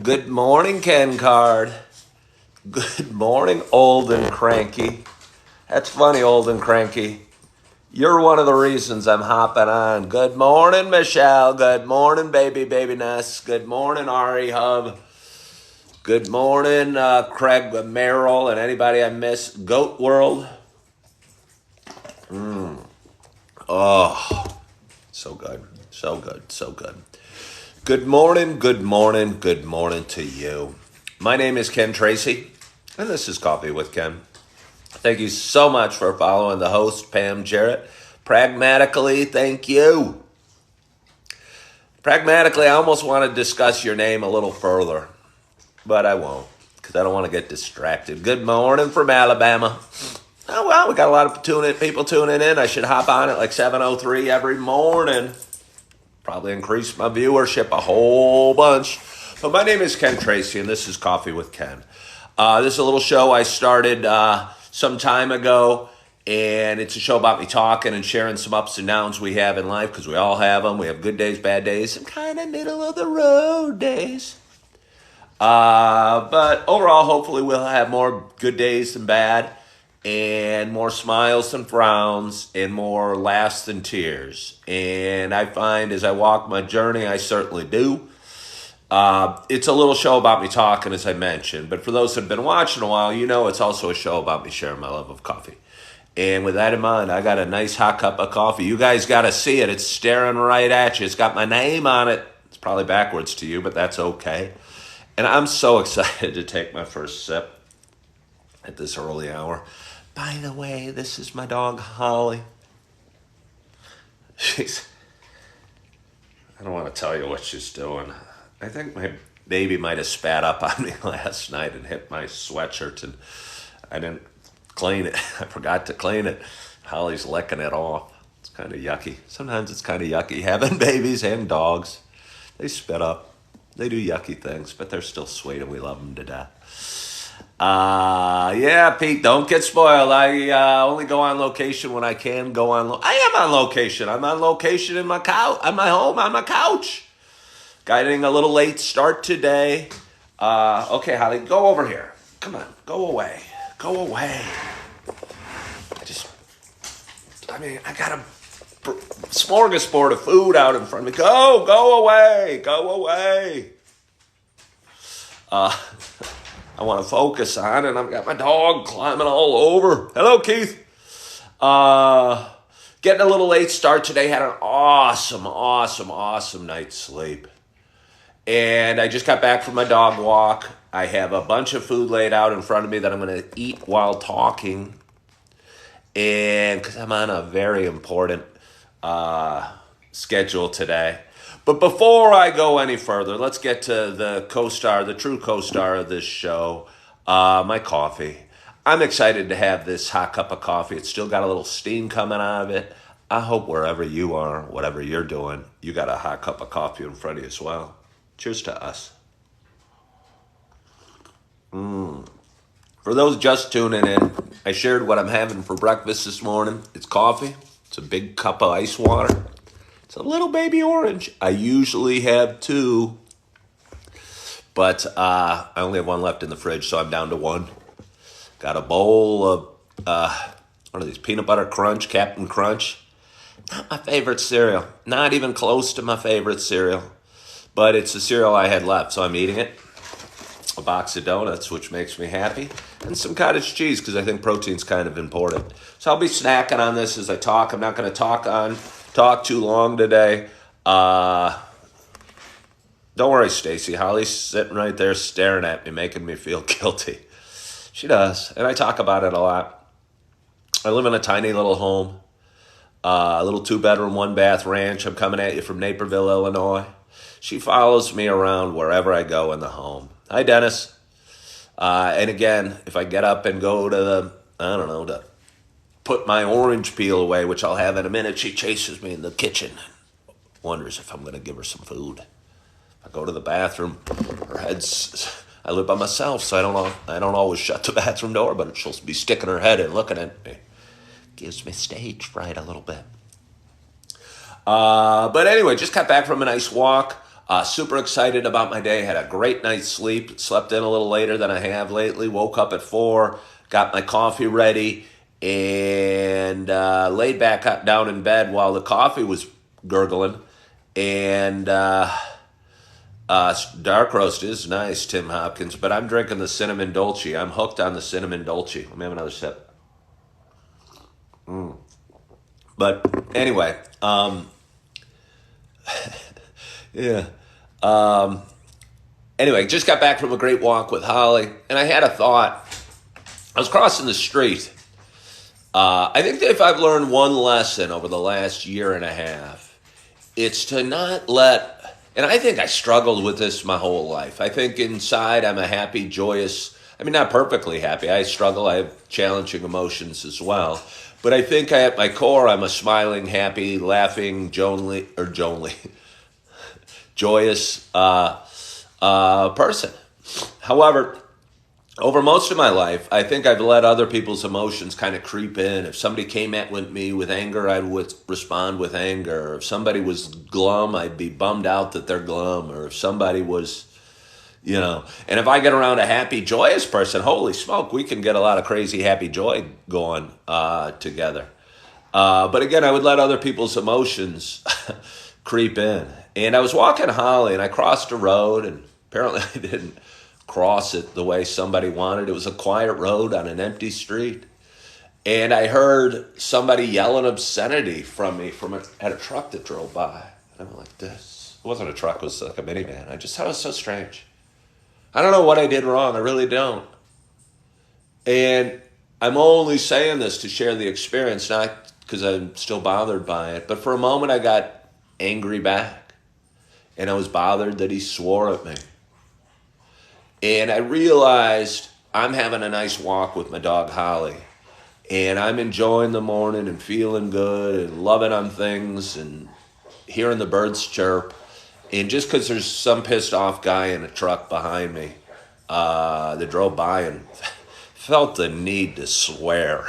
Good morning, Ken Card. Good morning, old and cranky. That's funny, old and cranky. You're one of the reasons I'm hopping on. Good morning, Michelle. Good morning, baby Ness. Good morning, Ari Hub. Good morning, Craig Merrill, and anybody I miss. Goat World. Oh, so good. So good. So good. Good morning to you. My name is Ken Tracy, and this is Coffee with Ken. Thank you so much for following the host, Pam Jarrett. Pragmatically, thank you. Pragmatically, I almost want to discuss your name a little further, but I won't, because I don't want to get distracted. Good morning from Alabama. Oh, well, we got a lot of people tuning in. I should hop on at like 7:03 every morning. Probably increase my viewership a whole bunch. But my name is Ken Tracy, and this is Coffee with Ken. This is a little show I started some time ago, and it's a show about me talking and sharing some ups and downs we have in life, because we all have them. We have good days, bad days, some kind of middle of the road days. But overall, hopefully we'll have more good days than bad, and more smiles than frowns, and more laughs than tears. And I find as I walk my journey, I certainly do. It's a little show about me talking, as I mentioned. But for those that have been watching a while, you know it's also a show about me sharing my love of coffee. And with that in mind, I got a nice hot cup of coffee. You guys got to see it. It's staring right at you. It's got my name on it. It's probably backwards to you, but that's okay. And I'm so excited to take my first sip at this early hour. By the way, this is my dog, Holly. I don't want to tell you what she's doing. I think my baby might have spat up on me last night and hit my sweatshirt, and I didn't clean it. I forgot to clean it. Holly's licking it off. It's kind of yucky. Sometimes it's kind of yucky having babies and dogs. They spit up. They do yucky things, but they're still sweet, and we love them to death. Yeah, Pete, don't get spoiled. I only go on location when I can go on. I am on location. I'm on location in my couch, at my home, on my couch. Getting a little late start today. Okay, Holly, go over here. Come on, go away. Go away. I got a smorgasbord of food out in front of me. Go away. Go away. I want to focus on it. I've got my dog climbing all over. Hello, Keith. Getting a little late start today. Had an awesome night's sleep. And I just got back from my dog walk. I have a bunch of food laid out in front of me that I'm going to eat while talking. And because I'm on a very important schedule today. But before I go any further, let's get to the co-star, the true co-star of this show, my coffee. I'm excited to have this hot cup of coffee. It's still got a little steam coming out of it. I hope wherever you are, whatever you're doing, you got a hot cup of coffee in front of you as well. Cheers to us. For those just tuning in, I shared what I'm having for breakfast this morning. It's coffee. It's a big cup of ice water. It's a little baby orange. I usually have two, but I only have one left in the fridge, so I'm down to one. Got a bowl of, what are these, peanut butter crunch, Captain Crunch. Not my favorite cereal. Not even close to my favorite cereal. But it's the cereal I had left, so I'm eating it. A box of donuts, which makes me happy. And some cottage cheese, because I think protein's kind of important. So I'll be snacking on this as I talk. I'm not going to talk too long today. Don't worry, Stacy. Holly's sitting right there staring at me, making me feel guilty. She does, and I talk about it a lot. I live in a tiny little home, a little 2-bedroom, 1-bath ranch. I'm coming at you from Naperville, Illinois. She follows me around wherever I go in the home. Hi, Dennis. And again, if I get up and go to to put my orange peel away, which I'll have in a minute, she chases me in the kitchen and wonders if I'm going to give her some food. If I go to the bathroom, I live by myself, so I don't always shut the bathroom door, but she'll be sticking her head in looking at me. Gives me stage fright a little bit. But anyway, just got back from a nice walk. Super excited about my day. Had a great night's sleep. Slept in a little later than I have lately. Woke up at 4. Got my coffee ready and laid back down in bed while the coffee was gurgling. And dark roast is nice, Tim Hopkins, but I'm drinking the cinnamon dolce. I'm hooked on the cinnamon dolce. Let me have another sip. But anyway, yeah. Anyway, just got back from a great walk with Holly, and I had a thought. I was crossing the street. I think that if I've learned one lesson over the last year and a half, it's to not let, and I think I struggled with this my whole life. I think inside I'm a happy, joyous, I mean, not perfectly happy. I struggle. I have challenging emotions as well. But I think at my core, I'm a smiling, happy, laughing, joyous person. However, over most of my life, I think I've let other people's emotions kind of creep in. If somebody came at me with anger, I would respond with anger. If somebody was glum, I'd be bummed out that they're glum. Or if somebody was, and if I get around a happy, joyous person, holy smoke, we can get a lot of crazy, happy joy going together. But again, I would let other people's emotions creep in. And I was walking Holly, and I crossed a road, and apparently I didn't cross it the way somebody wanted. It was a quiet road on an empty street. And I heard somebody yell an obscenity from me at a truck that drove by. And I'm like, this. It wasn't a truck, it was like a minivan. I just thought it was so strange. I don't know what I did wrong. I really don't. And I'm only saying this to share the experience, not because I'm still bothered by it. But for a moment, I got angry back. And I was bothered that he swore at me. And I realized I'm having a nice walk with my dog, Holly. And I'm enjoying the morning and feeling good and loving on things and hearing the birds chirp. And just because there's some pissed off guy in a truck behind me that drove by and felt the need to swear.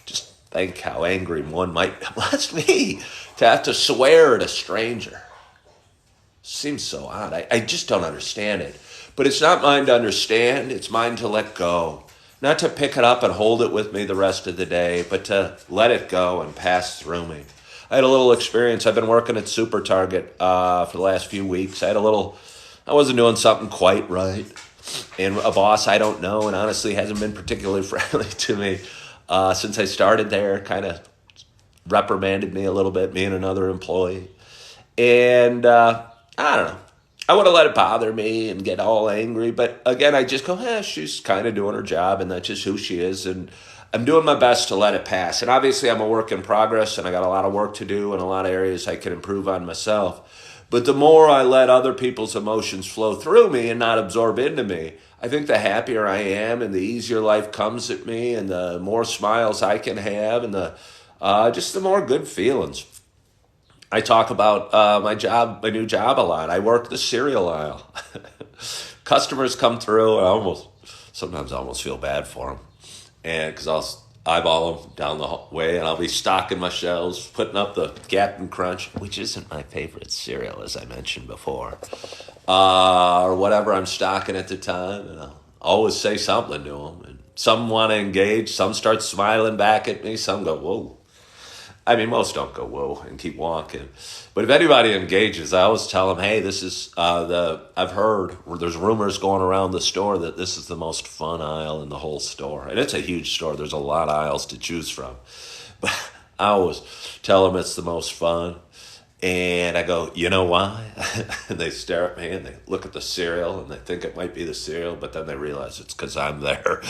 Just think how angry one must be to have to swear at a stranger. Seems so odd. I just don't understand it. But it's not mine to understand. It's mine to let go. Not to pick it up and hold it with me the rest of the day, but to let it go and pass through me. I had a little experience. I've been working at Super Target for the last few weeks. I wasn't doing something quite right. And a boss I don't know and honestly hasn't been particularly friendly to me since I started there. Kind of reprimanded me a little bit, me and another employee. And I don't know. I would have let it bother me and get all angry. But again, I just go, she's kind of doing her job and that's just who she is. And I'm doing my best to let it pass. And obviously I'm a work in progress and I got a lot of work to do and a lot of areas I can improve on myself. But the more I let other people's emotions flow through me and not absorb into me, I think the happier I am and the easier life comes at me and the more smiles I can have and just the more good feelings. I talk about my new job a lot. I work the cereal aisle. Customers come through, and sometimes I almost feel bad for them. And because I'll eyeball them down the way, and I'll be stocking my shelves, putting up the Captain Crunch, which isn't my favorite cereal, as I mentioned before, or whatever I'm stocking at the time. And I'll always say something to them. And some want to engage, some start smiling back at me, some go, whoa. I mean, most don't go, whoa, and keep walking. But if anybody engages, I always tell them, hey, this is I've heard, there's rumors going around the store that this is the most fun aisle in the whole store. And it's a huge store. There's a lot of aisles to choose from. But I always tell them it's the most fun. And I go, you know why? And they stare at me and they look at the cereal and they think it might be the cereal, but then they realize it's because I'm there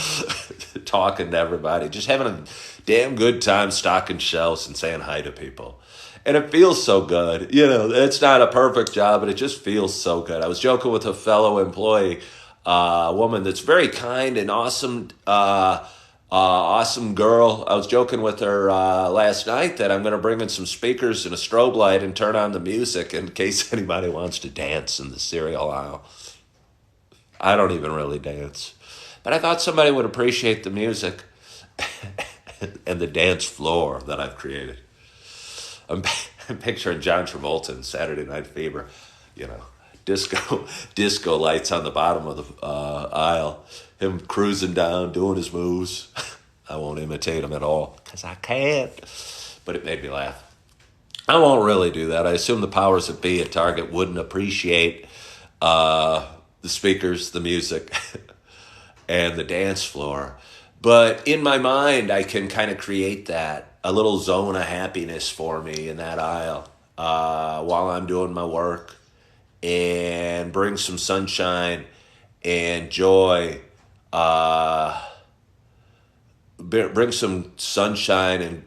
talking to everybody, just having a damn good time stocking shelves and saying hi to people. And it feels so good. It's not a perfect job, but it just feels so good. I was joking with a fellow employee, a woman that's very kind and awesome, awesome girl. I was joking with her last night that I'm going to bring in some speakers and a strobe light and turn on the music in case anybody wants to dance in the cereal aisle. I don't even really dance. But I thought somebody would appreciate the music and the dance floor that I've created. I'm picturing John Travolta in Saturday Night Fever, you know, disco lights on the bottom of the aisle, him cruising down, doing his moves. I won't imitate him at all because I can't, but it made me laugh. I won't really do that. I assume the powers that be at Target wouldn't appreciate the speakers, the music, and the dance floor. But in my mind, I can kind of create that, a little zone of happiness for me in that aisle while I'm doing my work, and bring some sunshine and joy. Bring some sunshine and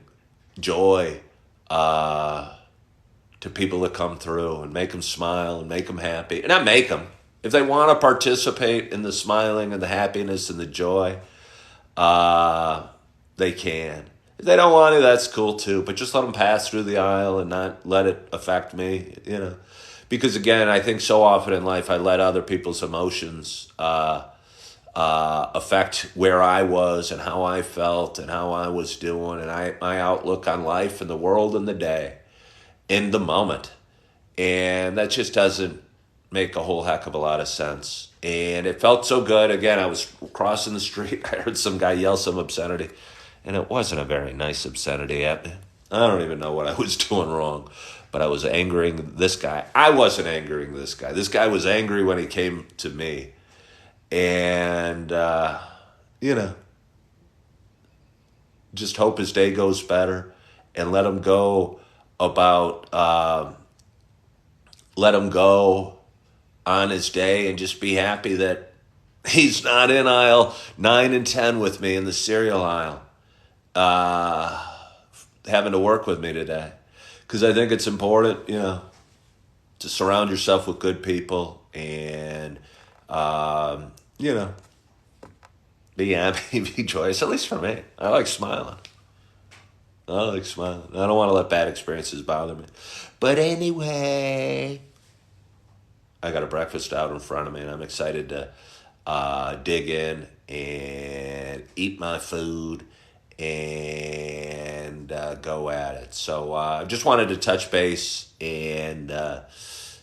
joy to people that come through, and make them smile and make them happy. And not make them. If they want to participate in the smiling and the happiness and the joy, they can. If they don't want to, that's cool too. But just let them pass through the aisle and not let it affect me, you know. Because again, I think so often in life I let other people's emotions affect where I was and how I felt and how I was doing, and my outlook on life and the world and the day in the moment. And that just doesn't make a whole heck of a lot of sense. And it felt so good. Again, I was crossing the street. I heard some guy yell some obscenity, and it wasn't a very nice obscenity at me. I don't even know what I was doing wrong, but I was angering this guy. I wasn't angering this guy. This guy was angry when he came to me. And, you know, just hope his day goes better, and let him go let him go on his day, and just be happy that he's not in aisle 9 and 10 with me in the cereal aisle, having to work with me today. Because I think it's important, you know, to surround yourself with good people, and, you know, be happy, be joyous, at least for me. I like smiling. I don't want to let bad experiences bother me. But anyway, I got a breakfast out in front of me, and I'm excited to dig in and eat my food and go at it. So I just wanted to touch base and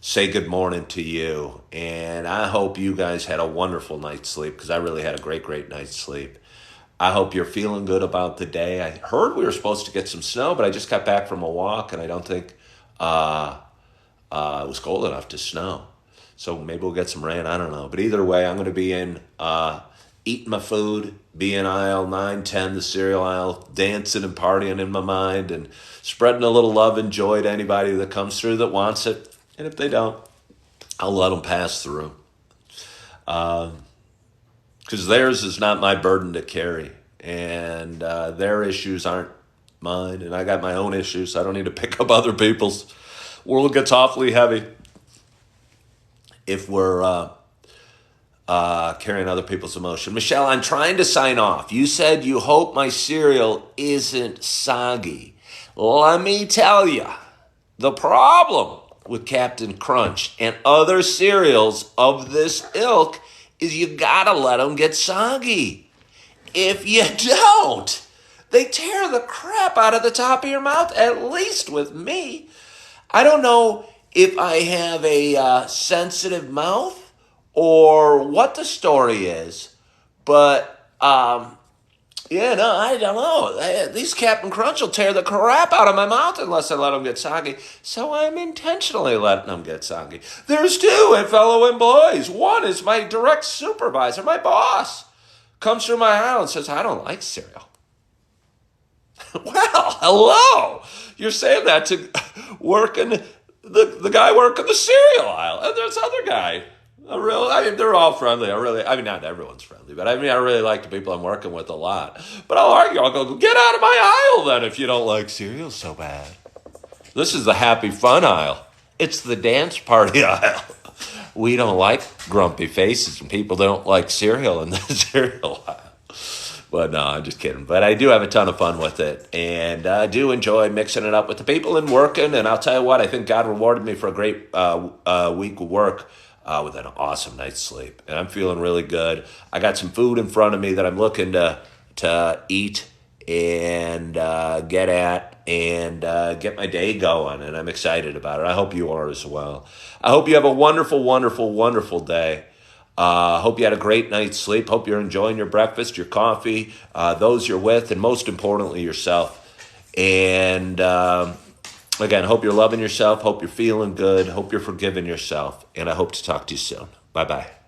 say good morning to you. And I hope you guys had a wonderful night's sleep, because I really had a great night's sleep. I hope you're feeling good about the day. I heard we were supposed to get some snow, but I just got back from a walk, and I don't think it was cold enough to snow. So maybe we'll get some rain. I don't know. But either way, I'm going to be in eating my food, be in aisle 9, 10, the cereal aisle, dancing and partying in my mind, and spreading a little love and joy to anybody that comes through that wants it. And if they don't, I'll let them pass through. Because theirs is not my burden to carry, and their issues aren't mine, and I got my own issues, so I don't need to pick up other people's. World gets awfully heavy if we're carrying other people's emotion. Michelle, I'm trying to sign off. You said you hope my cereal isn't soggy. Let me tell you, the problem with Captain Crunch and other cereals of this ilk is you gotta let them get soggy. If you don't, they tear the crap out of the top of your mouth, at least with me. I don't know if I have a sensitive mouth or what the story is, but yeah, no, I don't know. These Captain Crunch will tear the crap out of my mouth unless I let them get soggy. So I'm intentionally letting them get soggy. There's two fellow employees. One is my direct supervisor, my boss. Comes through my aisle and says, I don't like cereal. Well, hello. You're saying that to working, the guy working the cereal aisle. And there's other guy. They're all friendly. Not everyone's friendly, but I really like the people I'm working with a lot. But I'll go, get out of my aisle then if you don't like cereal so bad. This is the happy fun aisle. It's the dance party aisle. We don't like grumpy faces and people don't like cereal in the cereal aisle. But no, I'm just kidding. But I do have a ton of fun with it, and I do enjoy mixing it up with the people and working. And I'll tell you what, I think God rewarded me for a great week of work. With an awesome night's sleep. And I'm feeling really good. I got some food in front of me that I'm looking to eat and get at and get my day going. And I'm excited about it. I hope you are as well. I hope you have a wonderful, wonderful, wonderful day. Hope you had a great night's sleep. Hope you're enjoying your breakfast, your coffee, those you're with, and most importantly, yourself. And again, hope you're loving yourself. Hope you're feeling good. Hope you're forgiving yourself. And I hope to talk to you soon. Bye-bye.